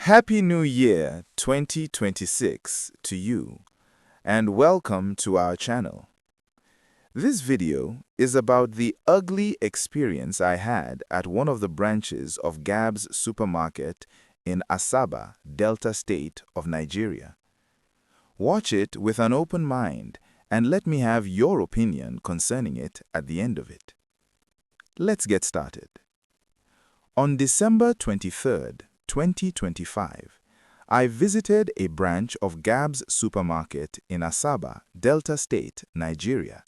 Happy New Year 2026 to you, and welcome to our channel. This video is about the ugly experience I had at one of the branches of Gabbs Supermarket in Asaba, Delta State of Nigeria. Watch it with an open mind and let me have your opinion concerning it at the end of it. Let's get started. On December 23rd, 2025, I visited a branch of Gabbs Supermarket in Asaba, Delta State, Nigeria.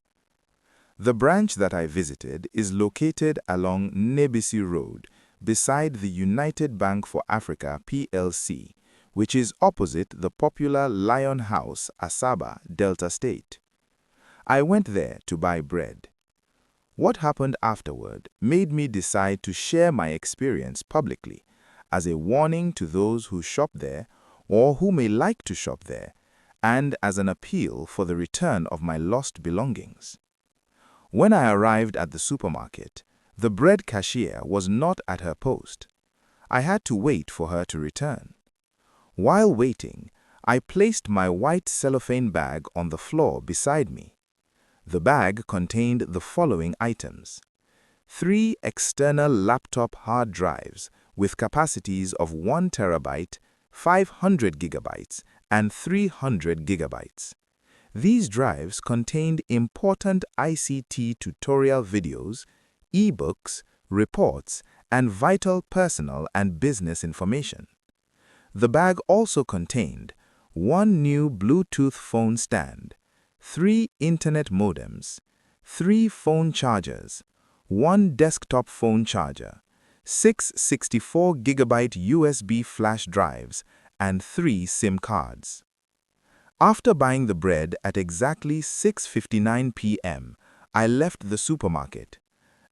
The branch that I visited is located along Nebisi Road, beside the United Bank for Africa PLC, which is opposite the popular Lion House, Asaba, Delta State. I went there to buy bread. What happened afterward made me decide to share my experience publicly, as a warning to those who shop there or who may like to shop there, and as an appeal for the return of my lost belongings. When I arrived at the supermarket, the bread cashier was not at her post. I had to wait for her to return. While waiting, I placed my white cellophane bag on the floor beside me. The bag contained the following items: 3 external laptop hard drives with capacities of 1 terabyte, 500 gigabytes, and 300 gigabytes. These drives contained important ICT tutorial videos, e-books, reports, and vital personal and business information. The bag also contained 1 new Bluetooth phone stand, 3 internet modems, 3 phone chargers, 1 desktop phone charger, 6 64GB USB flash drives, and 3 SIM cards. After buying the bread at exactly 6:59 p.m., I left the supermarket.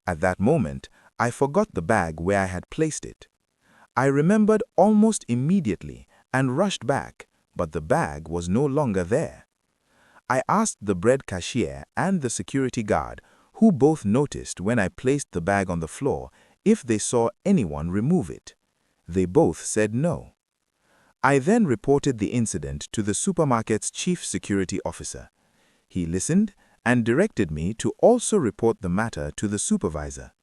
At that moment, I forgot the bag where I had placed it. I remembered almost immediately and rushed back, but the bag was no longer there. I asked the bread cashier and the security guard, who both noticed when I placed the bag on the floor, if they saw anyone remove it. They both said no. I then reported the incident to the supermarket's chief security officer. He listened and directed me to also report the matter to the supervisor.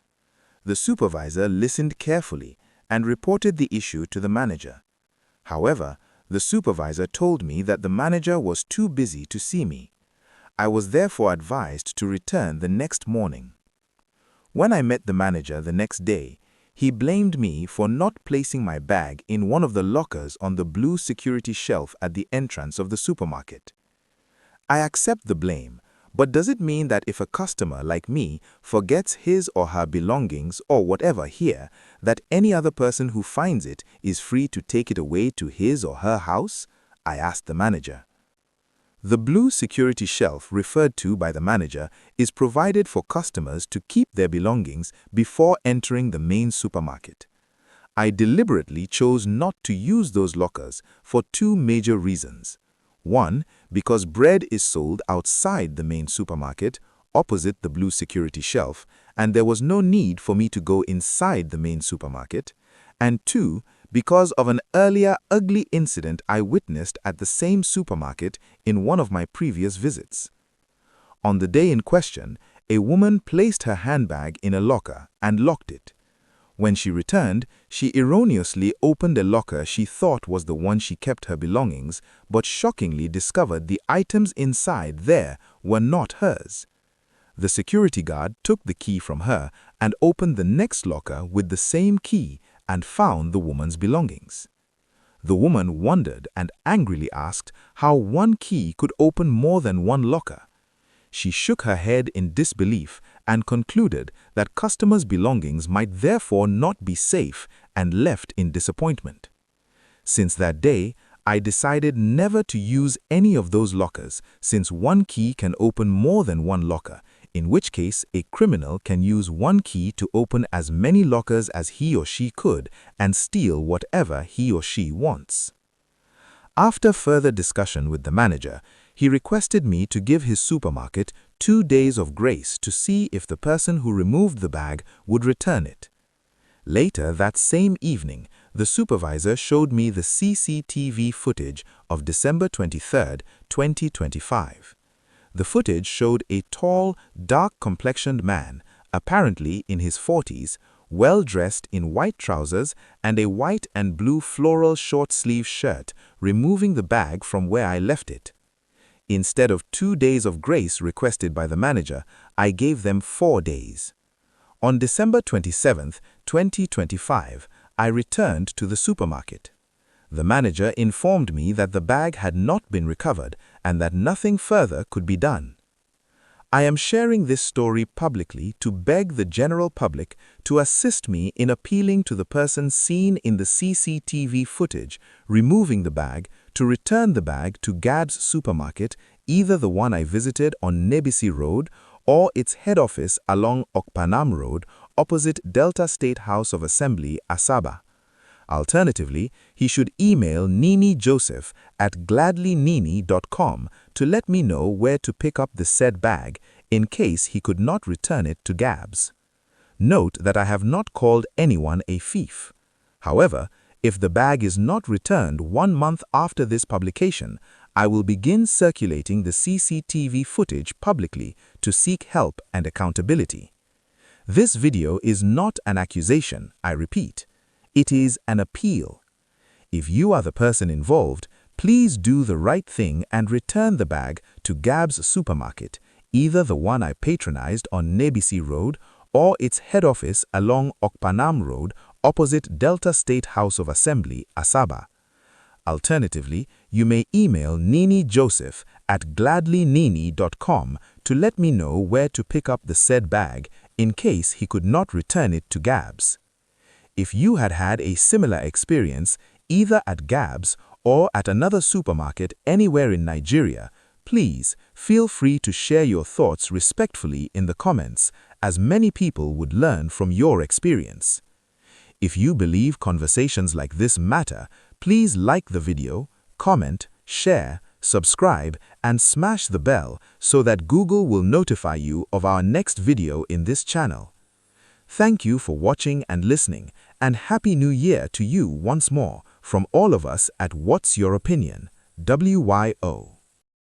The supervisor listened carefully and reported the issue to the manager. However, the supervisor told me that the manager was too busy to see me. I was therefore advised to return the next morning. When I met the manager the next day, he blamed me for not placing my bag in one of the lockers on the blue security shelf at the entrance of the supermarket. I accept the blame, but does it mean that if a customer like me forgets his or her belongings or whatever here, that any other person who finds it is free to take it away to his or her house? I asked the manager. The blue security shelf referred to by the manager is provided for customers to keep their belongings before entering the main supermarket. I deliberately chose not to use those lockers for 2 major reasons. 1, because bread is sold outside the main supermarket, opposite the blue security shelf, and there was no need for me to go inside the main supermarket. And 2, because of an earlier ugly incident I witnessed at the same supermarket in one of my previous visits. On the day in question, a woman placed her handbag in a locker and locked it. When she returned, she erroneously opened a locker she thought was the one she kept her belongings, but shockingly discovered the items inside there were not hers. The security guard took the key from her and opened the next locker with the same key and found the woman's belongings. The woman wondered and angrily asked how one key could open more than one locker. She shook her head in disbelief and concluded that customers' belongings might therefore not be safe and left in disappointment. Since that day, I decided never to use any of those lockers, since one key can open more than one locker, in which case a criminal can use one key to open as many lockers as he or she could and steal whatever he or she wants. After further discussion with the manager, he requested me to give his supermarket 2 days of grace to see if the person who removed the bag would return it. Later that same evening, the supervisor showed me the CCTV footage of December 23, 2025. The footage showed a tall, dark-complexioned man, apparently in his 40s, well-dressed in white trousers and a white and blue floral short-sleeve shirt, removing the bag from where I left it. Instead of 2 days of grace requested by the manager, I gave them 4 days. On December 27, 2025, I returned to the supermarket. The manager informed me that the bag had not been recovered and that nothing further could be done. I am sharing this story publicly to beg the general public to assist me in appealing to the person seen in the CCTV footage removing the bag to return the bag to Gabbs Supermarket, either the one I visited on Nebisi Road or its head office along Okpanam Road opposite Delta State House of Assembly, Asaba. Alternatively, he should email Nini Joseph at gladlynini.com to let me know where to pick up the said bag in case he could not return it to Gabbs. Note that I have not called anyone a thief. However, if the bag is not returned 1 month after this publication, I will begin circulating the CCTV footage publicly to seek help and accountability. This video is not an accusation, I repeat. It is an appeal. If you are the person involved, please do the right thing and return the bag to Gabbs Supermarket, either the one I patronized on Nebisi Road or its head office along Okpanam Road opposite Delta State House of Assembly, Asaba. Alternatively, you may email Nini Joseph at gladlynini.com to let me know where to pick up the said bag in case he could not return it to Gabbs. If you had a similar experience, either at Gabbs or at another supermarket anywhere in Nigeria, please feel free to share your thoughts respectfully in the comments, as many people would learn from your experience. If you believe conversations like this matter, please like the video, comment, share, subscribe, and smash the bell so that Google will notify you of our next video in this channel. Thank you for watching and listening, and Happy New Year to you once more from all of us at What's Your Opinion? WYO.